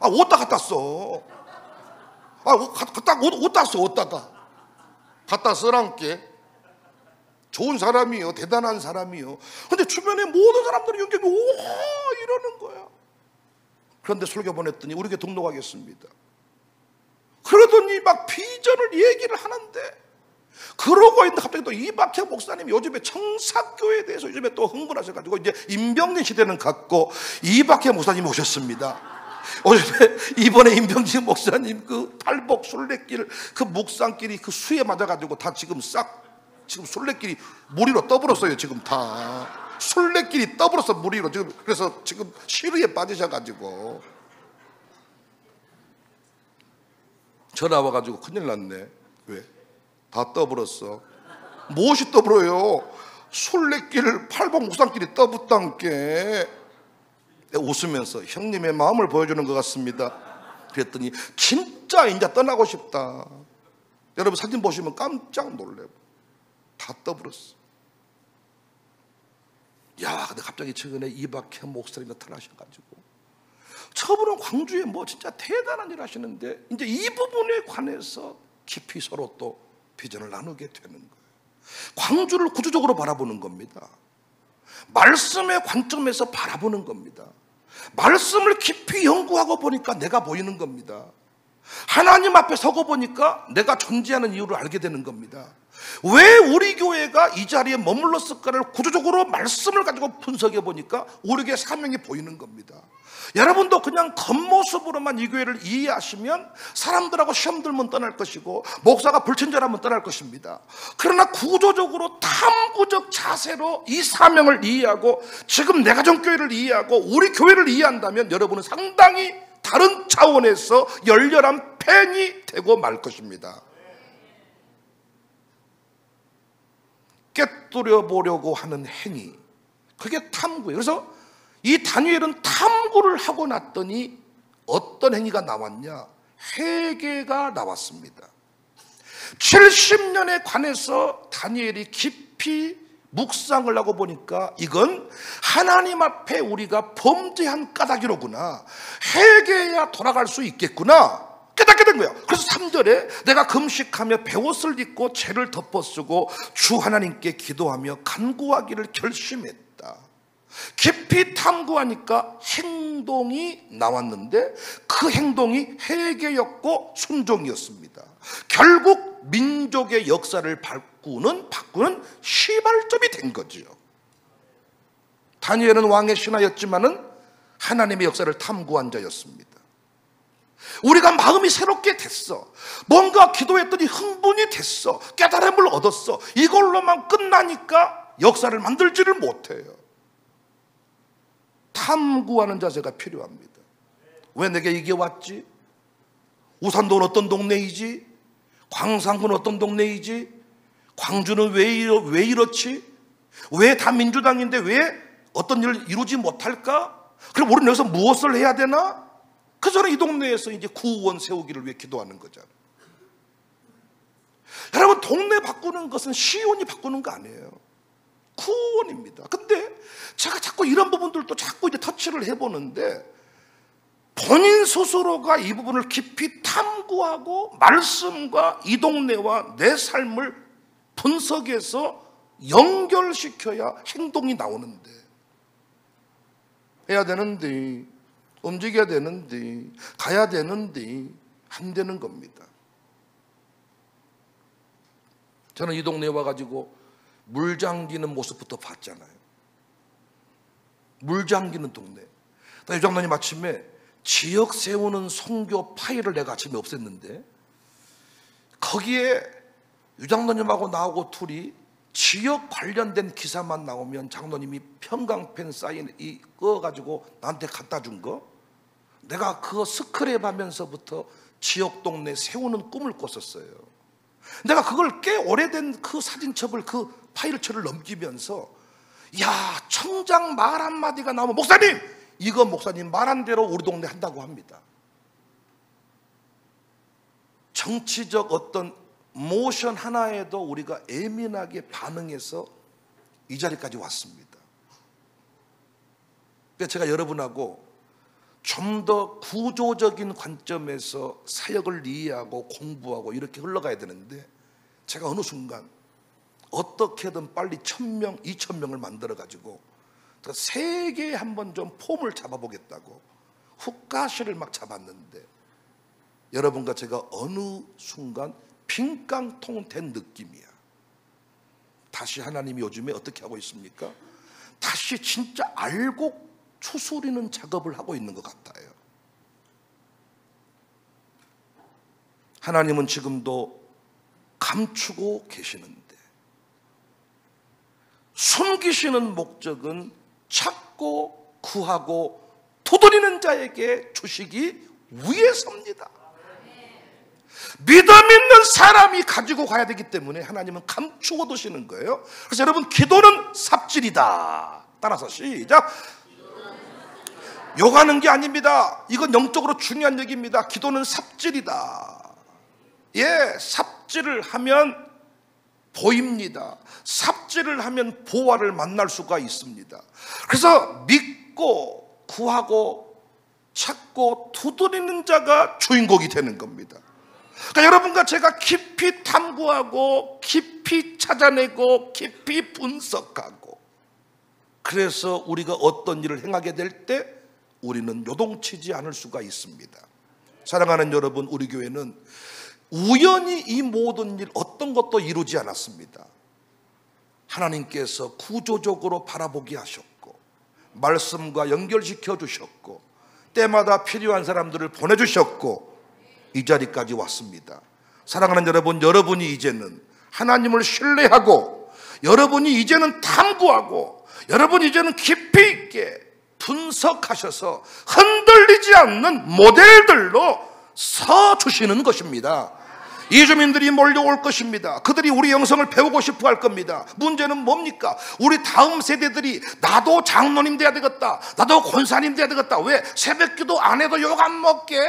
옷다 갖다 써. 옷다 써. 옷다가 갖다 써란께. 좋은 사람이요, 대단한 사람이요. 근데 주변에 모든 사람들이 여기 오 이러는 거야. 그런데 설교 보냈더니 우리 교회 등록하겠습니다. 그러더니 막 비전을 얘기를 하는데, 그러고 있는데 갑자기 또 이박혜 목사님이 요즘에 청사교회에 대해서 요즘에 또 흥분하셔가지고 이제 임병진 시대는 갔고 이박혜 목사님이 오셨습니다. 요즘에 이번에 임병진 목사님 그 팔복 순례길 그 묵산길이 그 수에 맞아가지고 다 지금 순례길이 무리로 떠버렸어요. 지금 다 순례길이 떠버렸어, 무리로. 지금 그래서 지금 시루에 빠지셔가지고 전화 와가지고 큰일 났네. 왜? 다 떠버렸어. 무엇이 떠버려요? 순례길 팔복 묵산길이 떠붙단께. 웃으면서 형님의 마음을 보여주는 것 같습니다. 그랬더니 진짜 이제 떠나고 싶다. 여러분 사진 보시면 깜짝 놀래요. 다 떠버렸어. 야, 근데 갑자기 최근에 이박혜 목사님이 나타나셔가지고 저분은 광주에 뭐 진짜 대단한 일 하시는데 이제 이 부분에 관해서 깊이 서로 또 비전을 나누게 되는 거예요. 광주를 구조적으로 바라보는 겁니다. 말씀의 관점에서 바라보는 겁니다. 말씀을 깊이 연구하고 보니까 내가 보이는 겁니다. 하나님 앞에 서고 보니까 내가 존재하는 이유를 알게 되는 겁니다. 왜 우리 교회가 이 자리에 머물렀을까를 구조적으로 말씀을 가지고 분석해 보니까 우리 교회 사명이 보이는 겁니다. 여러분도 그냥 겉모습으로만 이 교회를 이해하시면 사람들하고 시험 들면 떠날 것이고 목사가 불친절하면 떠날 것입니다. 그러나 구조적으로 탐구적 자세로 이 사명을 이해하고 지금 내가 전 교회를 이해하고 우리 교회를 이해한다면 여러분은 상당히 다른 차원에서 열렬한 팬이 되고 말 것입니다. 깨뜨려 보려고 하는 행위, 그게 탐구예요. 그래서 이 다니엘은 탐구를 하고 났더니 어떤 행위가 나왔냐? 회개가 나왔습니다. 70년에 관해서 다니엘이 깊이 묵상을 하고 보니까 이건 하나님 앞에 우리가 범죄한 까닭이로구나, 회개해야 돌아갈 수 있겠구나 깨닫게 된 거예요. 그래서 3절에 내가 금식하며 베옷을 입고 죄를 덮어쓰고 주 하나님께 기도하며 간구하기를 결심했다. 깊이 탐구하니까 행동이 나왔는데 그 행동이 회개였고 순종이었습니다. 결국 민족의 역사를 바꾸는 시발점이 된 거죠. 다니엘은 왕의 신하였지만은 하나님의 역사를 탐구한 자였습니다. 우리가 마음이 새롭게 됐어. 뭔가 기도했더니 흥분이 됐어. 깨달음을 얻었어. 이걸로만 끝나니까 역사를 만들지를 못해요. 탐구하는 자세가 필요합니다. 왜 내게 이게 왔지? 우산도는 어떤 동네이지? 광산군 어떤 동네이지? 광주는 왜 이렇지? 왜 다 민주당인데 왜 어떤 일을 이루지 못할까? 그럼 우리는 여기서 무엇을 해야 되나? 그 저는 이 동네에서 이제 구의원 세우기를 위해 기도하는 거잖아요. 여러분, 동네 바꾸는 것은 시의원이 바꾸는 거 아니에요. 구의원입니다. 근데 제가 자꾸 이런 부분들도 자꾸 이제 터치를 해보는데, 본인 스스로가 이 부분을 깊이 탐구하고 말씀과 이 동네와 내 삶을 분석해서 연결시켜야 행동이 나오는데, 해야 되는데, 움직여야 되는데, 가야 되는데 안 되는 겁니다. 저는 이 동네에 와가지고 물 잠기는 모습부터 봤잖아요. 물 잠기는 동네. 유장로님 아침에 지역 세우는 선교 파일을 내가 아침에 없앴는데, 거기에 유장로님하고 나하고 둘이 지역 관련된 기사만 나오면 장로님이 평강펜 사인 꺼가지고 나한테 갖다 준 거, 내가 그거 스크랩 하면서부터 지역 동네 세우는 꿈을 꿨었어요. 내가 그걸 꽤 오래된 그 사진첩을, 그 파일첩을 넘기면서, 야, 청장 말 한마디가 나오면 목사님! 이거 목사님 말한 대로 우리 동네 한다고 합니다. 정치적 어떤 모션 하나에도 우리가 예민하게 반응해서 이 자리까지 왔습니다. 그래서 제가 여러분하고 좀 더 구조적인 관점에서 사역을 이해하고 공부하고 이렇게 흘러가야 되는데, 제가 어느 순간 어떻게든 빨리 1000명, 2000명을 만들어가지고 세계에 한번 좀 폼을 잡아보겠다고 훅가시를 막 잡았는데, 여러분과 제가 어느 순간 빈깡통 된 느낌이야. 다시 하나님이 요즘에 어떻게 하고 있습니까? 다시 진짜 알고 추스리는 작업을 하고 있는 것 같아요. 하나님은 지금도 감추고 계시는데, 숨기시는 목적은 찾고 구하고 두드리는 자에게 주시기 위해서입니다. 믿음 있는 사람이 가지고 가야 되기 때문에 하나님은 감추어 두시는 거예요. 그래서 여러분, 기도는 삽질이다. 따라서 시작. 욕하는 게 아닙니다. 이건 영적으로 중요한 얘기입니다. 기도는 삽질이다. 예, 삽질을 하면 보입니다. 삽질을 하면 보화를 만날 수가 있습니다. 그래서 믿고 구하고 찾고 두드리는 자가 주인공이 되는 겁니다. 그러니까 여러분과 제가 깊이 탐구하고 깊이 찾아내고 깊이 분석하고, 그래서 우리가 어떤 일을 행하게 될 때 우리는 요동치지 않을 수가 있습니다. 사랑하는 여러분, 우리 교회는 우연히 이 모든 일 어떤 것도 이루지 않았습니다. 하나님께서 구조적으로 바라보게 하셨고, 말씀과 연결시켜 주셨고, 때마다 필요한 사람들을 보내주셨고, 이 자리까지 왔습니다. 사랑하는 여러분, 여러분이 이제는 하나님을 신뢰하고, 여러분이 이제는 탐구하고, 여러분이 이제는 깊이 있게 분석하셔서 흔들리지 않는 모델들로 서 주시는 것입니다. 이주민들이 몰려올 것입니다. 그들이 우리 영성을 배우고 싶어 할 겁니다. 문제는 뭡니까? 우리 다음 세대들이 나도 장로님 돼야 되겠다, 나도 권사님 돼야 되겠다, 왜 새벽기도 안 해도 욕 안 먹게,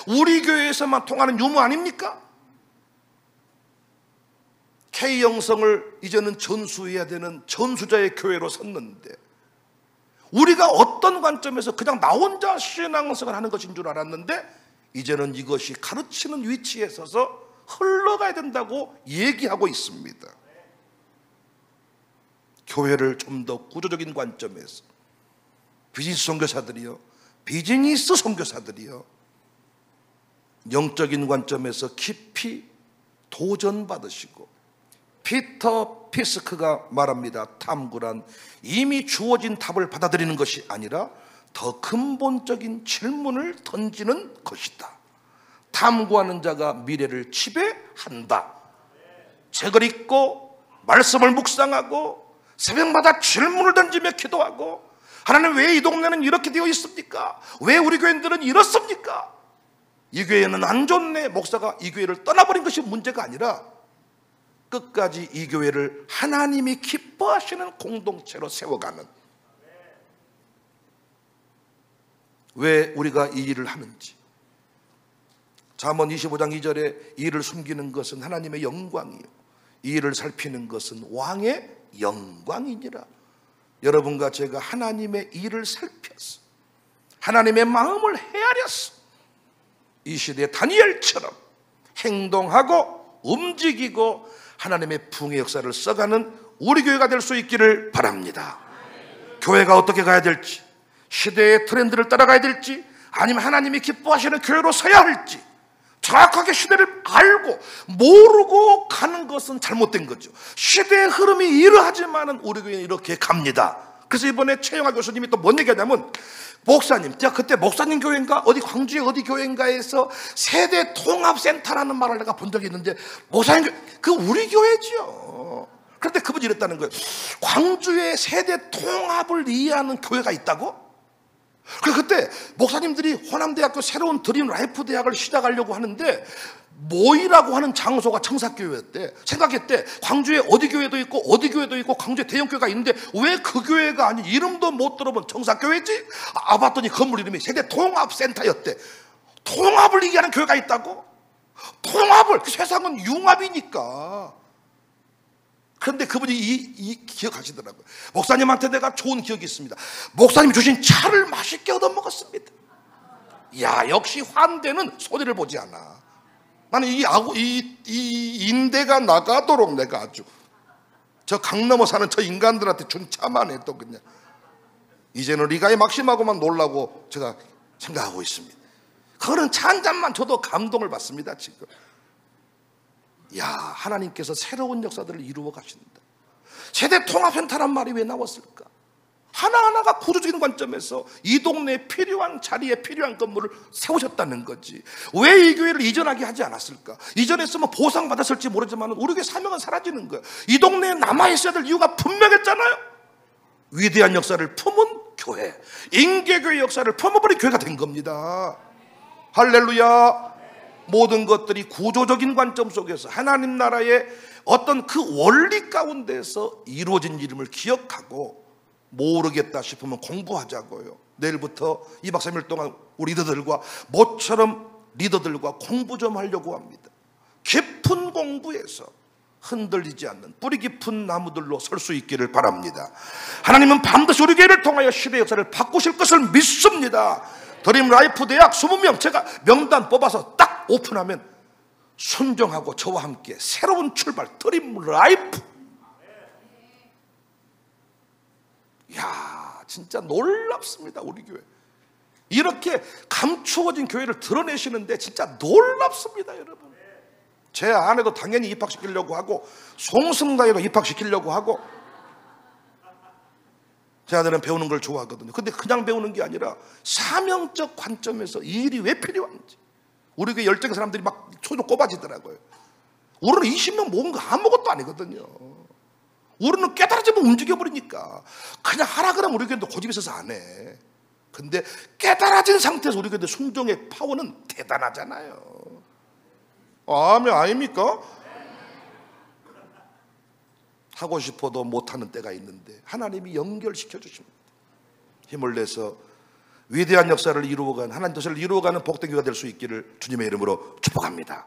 우리 교회에서만 통하는 유무 아닙니까? K영성을 이제는 전수해야 되는 전수자의 교회로 섰는데, 우리가 어떤 관점에서 그냥 나 혼자 신앙생활을 하는 것인 줄 알았는데, 이제는 이것이 가르치는 위치에 서서 흘러가야 된다고 얘기하고 있습니다. 교회를 좀 더 구조적인 관점에서, 비즈니스 선교사들이요, 비즈니스 선교사들이요, 영적인 관점에서 깊이 도전받으시고, 피터 피스크가 말합니다. 탐구란 이미 주어진 답을 받아들이는 것이 아니라 더 근본적인 질문을 던지는 것이다. 탐구하는 자가 미래를 지배한다. 책을 읽고 말씀을 묵상하고 새벽마다 질문을 던지며 기도하고, 하나님 왜 이 동네는 이렇게 되어 있습니까? 왜 우리 교인들은 이렇습니까? 이 교회는 안 좋네. 목사가 이 교회를 떠나버린 것이 문제가 아니라 끝까지 이 교회를 하나님이 기뻐하시는 공동체로 세워가는, 왜 우리가 이 일을 하는지. 잠언 25장 2절에 이 일을 숨기는 것은 하나님의 영광이요 이 일을 살피는 것은 왕의 영광이니라. 여러분과 제가 하나님의 일을 살펴서 하나님의 마음을 헤아려서 이 시대에 다니엘처럼 행동하고 움직이고 하나님의 부흥의 역사를 써가는 우리 교회가 될 수 있기를 바랍니다. 교회가 어떻게 가야 될지, 시대의 트렌드를 따라가야 될지, 아니면 하나님이 기뻐하시는 교회로 서야 할지 정확하게 시대를 알고 모르고 가는 것은 잘못된 거죠. 시대의 흐름이 이러하지만은 우리 교회는 이렇게 갑니다. 그래서 이번에 최영하 교수님이 또 뭔 얘기하냐면, 목사님, 제가 그때 목사님 교회인가 어디 광주의 어디 교회인가에서 세대 통합센터라는 말을 내가 본 적이 있는데, 목사님 교회, 그 우리 교회죠. 그런데 그분이 이랬다는 거예요. 광주의 세대 통합을 이해하는 교회가 있다고? 그래서 그때 목사님들이 호남대학교 새로운 드림 라이프 대학을 시작하려고 하는데 모이라고 하는 장소가 청사교회였대. 생각했대. 광주에 어디 교회도 있고 어디 교회도 있고 광주에 대형교회가 있는데 왜 그 교회가 아닌, 이름도 못 들어본 청사교회지? 봤더니 건물 이름이 세대 통합센터였대. 통합을 얘기하는 교회가 있다고? 통합을, 세상은 융합이니까. 그런데 그분이 이 기억하시더라고요. 목사님한테 내가 좋은 기억이 있습니다. 목사님이 주신 차를 맛있게 얻어먹었습니다. 야, 역시 환대는 손해를 보지 않아. 나는 이 인대가 나가도록 내가 아주 저 강 넘어 사는 저 인간들한테 준 차만 해도 그냥 이제는 리가에 막심하고만 놀라고 제가 생각하고 있습니다. 그거는 차 한 잔만 줘도 감동을 받습니다. 지금 야, 하나님께서 새로운 역사들을 이루어 가신다. 세대 통합센터란 말이 왜 나왔을까? 하나하나가 구조적인 관점에서 이 동네에 필요한 자리에 필요한 건물을 세우셨다는 거지. 왜 이 교회를 이전하게 하지 않았을까? 이전했으면 보상받았을지 모르지만 우리 교회 사명은 사라지는 거야. 이 동네에 남아있어야 될 이유가 분명했잖아요. 위대한 역사를 품은 교회, 인계교회 역사를 품어버린 교회가 된 겁니다. 할렐루야. 모든 것들이 구조적인 관점 속에서 하나님 나라의 어떤 그 원리 가운데서 이루어진 이름을 기억하고, 모르겠다 싶으면 공부하자고요. 내일부터 2박 3일 동안 우리 리더들과 모처럼 리더들과 공부 좀 하려고 합니다. 깊은 공부에서 흔들리지 않는 뿌리 깊은 나무들로 설 수 있기를 바랍니다. 하나님은 반드시 우리 교회를 통하여 시대 역사를 바꾸실 것을 믿습니다. 드림 라이프 대학 20명 제가 명단 뽑아서 딱 오픈하면 순종하고 저와 함께 새로운 출발, 드림 라이프. 이야, 진짜 놀랍습니다. 우리 교회 이렇게 감추어진 교회를 드러내시는데 진짜 놀랍습니다. 여러분, 제 아내도 당연히 입학시키려고 하고 송승다이도 입학시키려고 하고, 제 아들은 배우는 걸 좋아하거든요. 근데 그냥 배우는 게 아니라 사명적 관점에서 이 일이 왜 필요한지. 우리 교회 열정의 사람들이 막 손을 꼽아지더라고요. 우리는 20명 모은 거 아무것도 아니거든요. 우리는 깨달아지면 움직여버리니까 그냥 하라 그러면 우리 교회도 고집 있어서 안 해. 근데 깨달아진 상태에서 우리 교회 순종의 파워는 대단하잖아요. 아멘, 아닙니까? 하고 싶어도 못하는 때가 있는데 하나님이 연결시켜 주십니다. 힘을 내서 위대한 역사를 이루어가는, 하나님 뜻을 이루어가는 복된 교회가 될 수 있기를 주님의 이름으로 축복합니다.